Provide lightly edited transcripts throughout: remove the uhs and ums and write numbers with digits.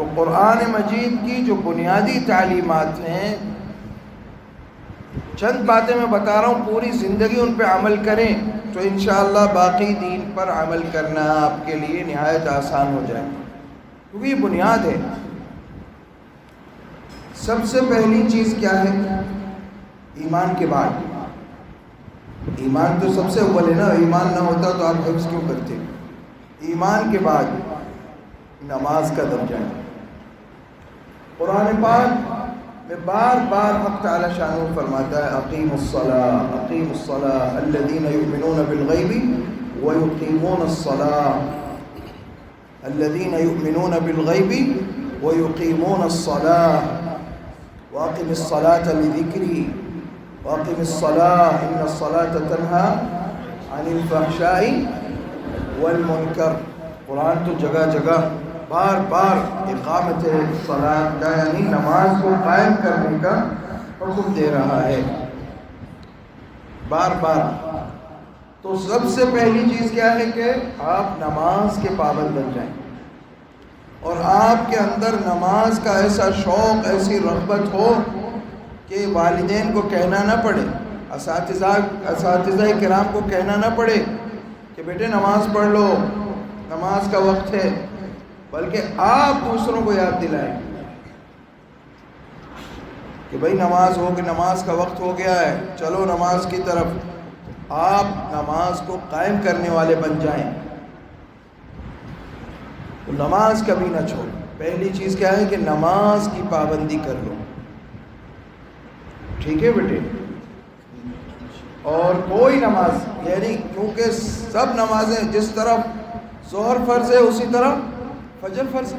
تو قرآن مجید کی جو بنیادی تعلیمات ہیں، چند باتیں میں بتا رہا ہوں، پوری زندگی ان پہ عمل کریں تو انشاءاللہ باقی دین پر عمل کرنا آپ کے لیے نہایت آسان ہو جائے گا، کیونکہ یہ بنیاد ہے۔ سب سے پہلی چیز کیا ہے؟ ایمان کے بعد، ایمان تو سب سے اول ہے نا، ایمان نہ ہوتا تو آپ حفظ کیوں کرتے؟ ایمان کے بعد نماز کا درجہ ہے۔ قرآن پاک میں بار بار حق تعالی شانہ فرماتا ہے اقیموا الصلاۃ اقیموا الصلاۃ الذین یؤمنون بالغیب ویقیمون الصلاۃ الذین یؤمنون بالغیب ویقیمون الصلاۃ واقم الصلاۃ لذکری واقم الصلاۃ ان الصلاۃ تنہی عن الفحشاء والمنکر۔ قرآن تو جگہ جگہ بار بار اقامت صلاۃ کا یعنی نماز کو قائم کرنے کا حکم دے رہا ہے، بار بار۔ تو سب سے پہلی چیز کیا ہے کہ آپ نماز کے پابند بن جائیں، اور آپ کے اندر نماز کا ایسا شوق، ایسی رغبت ہو کہ والدین کو کہنا نہ پڑے، اساتذہ کرام کو کہنا نہ پڑے کہ بیٹے نماز پڑھ لو، نماز کا وقت ہے، بلکہ آپ دوسروں کو یاد دلائیں کہ بھائی نماز نماز کا وقت ہو گیا ہے، چلو نماز کی طرف۔ آپ نماز کو قائم کرنے والے بن جائیں، تو نماز کبھی نہ چھوڑیں۔ پہلی چیز کیا ہے کہ نماز کی پابندی کر لو، ٹھیک ہے بیٹے؟ اور کوئی نماز یعنی کیونکہ سب نمازیں جس طرح ظہر فرض ہے اسی طرح فجر فرض ہے۔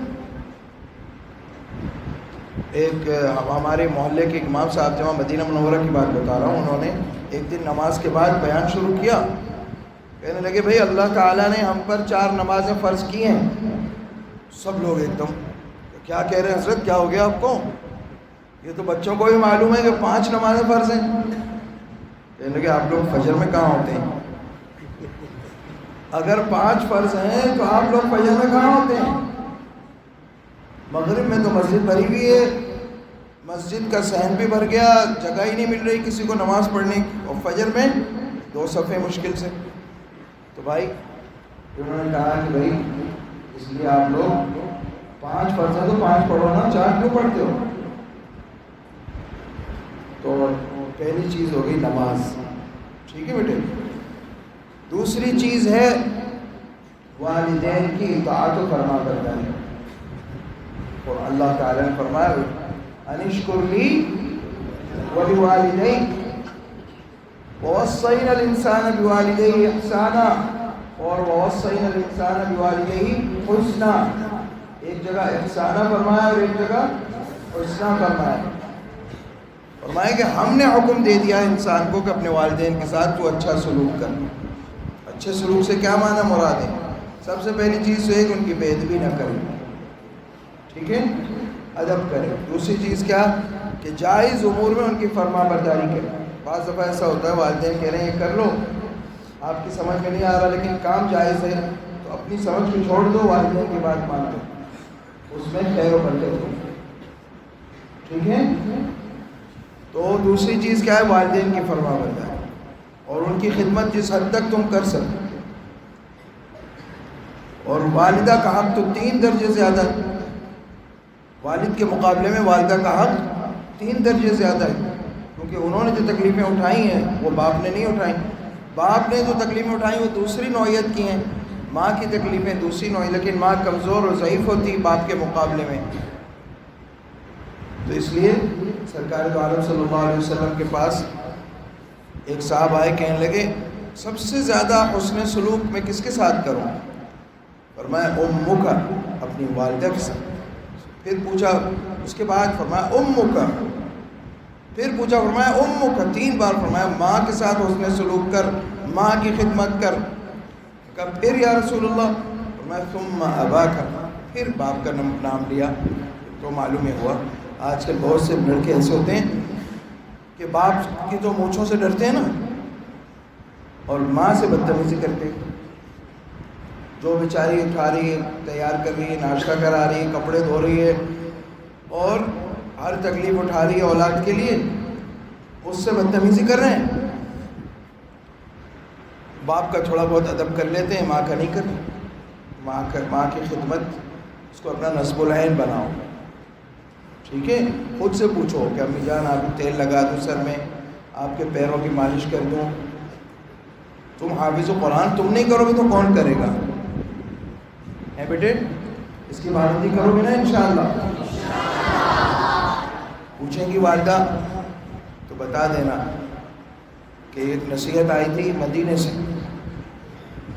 ایک ہمارے محلے کے امام صاحب، جہاں مدینہ منورہ کی بات بتا رہا ہوں، انہوں نے ایک دن نماز کے بعد بیان شروع کیا، کہنے لگے بھئی اللہ تعالیٰ نے ہم پر 4 نمازیں فرض کی ہیں۔ سب لوگ ایک دم کیا کہہ رہے ہیں حضرت، کیا ہو گیا آپ کو؟ یہ تو بچوں کو بھی معلوم ہے کہ 5 نمازیں فرض ہیں۔ کہنے لگے آپ لوگ فجر میں کہاں ہوتے ہیں؟ اگر 5 فرض ہیں تو آپ لوگ فجر میں کہاں ہوتے ہیں؟ مغرب میں تو مسجد بھری ہوئی ہے، مسجد کا صحن بھی بھر گیا، جگہ ہی نہیں مل رہی کسی کو نماز پڑھنے کی، اور فجر میں 2 صفحے مشکل سے۔ تو بھائی انہوں نے کہا کہ بھائی اس لیے آپ لوگ 5 فرض ہیں تو 5 پڑھو نا، 4 کیوں پڑھتے ہو؟ تو پہلی چیز ہو گئی نماز، ٹھیک ہے بیٹے؟ دوسری چیز ہے والدین کی اطاعت و فرما برداری، اور اللہ تعالیٰ نے فرمایا انشکر لی ولوالدیک ووصینا الانسان بوالدیہ احسانا اور ووصینا الانسان بوالدیہ حسنا۔ ایک جگہ احسانہ فرمایا اور ایک جگہ حسنا فرمایا۔ فرمایا کہ ہم نے حکم دے دیا انسان کو کہ اپنے والدین کے ساتھ تو اچھا سلوک کر۔ اچھے سلوک سے کیا معنی مراد ہے؟ سب سے پہلی چیز تو ہے کہ ان کی بے ادبی نہ کریں، ٹھیک ہے؟ ادب کریں۔ دوسری چیز کیا کہ جائز امور میں ان کی فرما برداری کریں۔ بعض دفعہ ایسا ہوتا ہے والدین کہہ رہے ہیں یہ کر لو، آپ کی سمجھ میں نہیں آ رہا لیکن کام جائز ہے، تو اپنی سمجھ کو چھوڑ دو، والدین کی بات مان لو، اس میں خیر و برکت ہو، ٹھیک ہے؟ تو دوسری چیز کیا ہے؟ والدین کی فرما برداری اور ان کی خدمت جس حد تک تم کر سکو۔ اور والدہ کا حق تو 3 درجے زیادہ ہے، والد کے مقابلے میں والدہ کا حق 3 درجے زیادہ ہے، کیونکہ انہوں نے جو تکلیفیں اٹھائی ہیں وہ باپ نے نہیں اٹھائیں۔ باپ نے جو تکلیفیں اٹھائی وہ دوسری نوعیت کی ہیں، ماں کی تکلیفیں دوسری نوعیت، لیکن ماں کمزور اور ضعیف ہوتی باپ کے مقابلے میں۔ تو اس لیے سرکار دو عالم صلی اللہ علیہ وسلم کے پاس ایک صاحب آئے، کہنے لگے سب سے زیادہ حسن سلوک میں کس کے ساتھ کروں؟ فرمایا امک، اپنی والدہ کے ساتھ۔ پھر پوچھا اس کے بعد فرمایا امک، پھر پوچھا فرمایا امک، 3 بار فرمایا ماں کے ساتھ حسن سلوک کر، ماں کی خدمت کر۔ کہا پھر یا رسول اللہ؟ فرمایا ثم اباک، پھر باپ کا نام لیا۔ تو معلوم ہوا آج کل بہت سے لڑکے ایسے ہوتے ہیں کہ باپ کی تو مونچھوں سے ڈرتے ہیں نا، اور ماں سے بدتمیزی کرتے ہیں۔ جو بیچاری اٹھا رہی ہے، تیار کر رہی ہے، ناشتہ کرا رہی ہے، کپڑے دھو رہی ہے اور ہر تکلیف اٹھا رہی ہے اولاد کے لیے، اس سے بدتمیزی کر رہے ہیں. باپ کا تھوڑا بہت ادب کر لیتے ہیں، ماں کا نہیں کرتے. ماں کی خدمت اس کو اپنا نصب العین بناؤ. ٹھیک ہے، خود سے پوچھو کہ امی جان آپ تیل لگا دوں سر میں، آپ کے پیروں کی مالش کر دوں. تم حافظ قرآن تم نہیں کرو گے تو کون کرے گا؟ ہے بیٹے، اس کی پابندی کرو گے نا انشاءاللہ؟ پوچھیں گی والدہ تو بتا دینا کہ ایک نصیحت آئی تھی مدینے سے،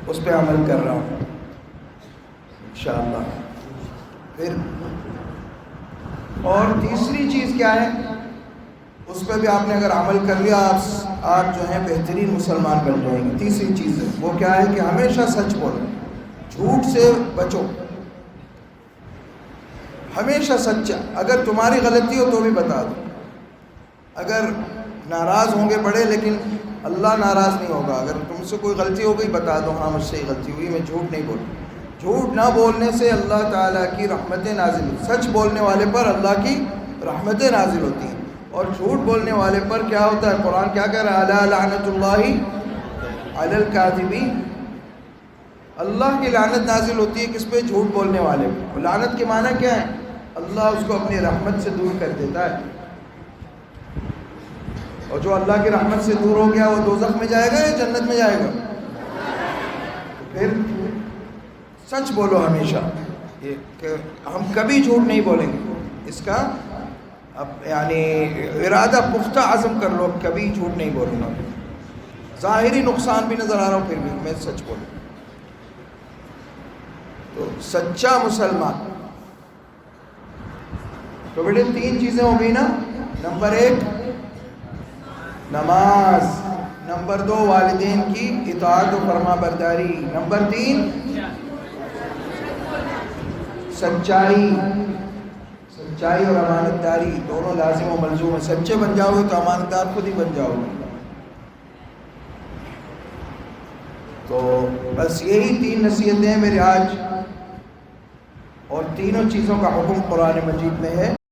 اس پہ عمل کر رہا ہوں انشاءاللہ. پھر اور تیسری چیز کیا ہے، اس پہ بھی آپ نے اگر عمل کر لیا آپ جو ہیں بہترین مسلمان بن جائیں گے. تیسری چیز ہے وہ کیا ہے کہ ہمیشہ سچ بولو، جھوٹ سے بچو، ہمیشہ سچا. اگر تمہاری غلطی ہو تو بھی بتا دو. اگر ناراض ہوں گے بڑے لیکن اللہ ناراض نہیں ہوگا. اگر تم سے کوئی غلطی ہو گئی بتا دو، ہاں مجھ سے یہ غلطی ہوئی، میں جھوٹ نہیں بولوں. جھوٹ نہ بولنے سے اللہ تعالیٰ کی رحمتیں نازل ہوتی، سچ بولنے والے پر اللہ کی رحمتیں نازل ہوتی ہیں. اور جھوٹ بولنے والے پر کیا ہوتا ہے؟ قرآن کیا کہہ رہا ہے؟ الا لعنت اللہ علی الکاذبین. اللہ کی لعنت نازل ہوتی ہے کس پہ؟ جھوٹ بولنے والے پہ. لعنت کے معنی کیا ہے؟ اللہ اس کو اپنی رحمت سے دور کر دیتا ہے. اور جو اللہ کی رحمت سے دور ہو گیا وہ دوزخ میں جائے گا یا جنت میں جائے گا؟ پھر سچ بولو ہمیشہ، یہ کہ ہم کبھی جھوٹ نہیں بولیں گے. اس کا اب یعنی ارادہ پختہ عزم کر لو، کبھی جھوٹ نہیں بولوں گا. ظاہری نقصان بھی نظر آ رہا ہوں پھر بھی میں سچ بولوں. تو سچا مسلمان. تو بیٹے 3 چیزیں ہو گئی نا. نمبر 1 نماز، نمبر 2 والدین کی اطاعت و فرما برداری، نمبر 3 سچائی اور امانت داری. دونوں لازم و ملزوم ہیں. سچے بن جاؤ گے تو امانت دار خود ہی بن جاؤ گے. تو بس یہی 3 نصیحتیں ہیں میرے آج، اور تینوں چیزوں کا حکم قرآن مجید میں ہے.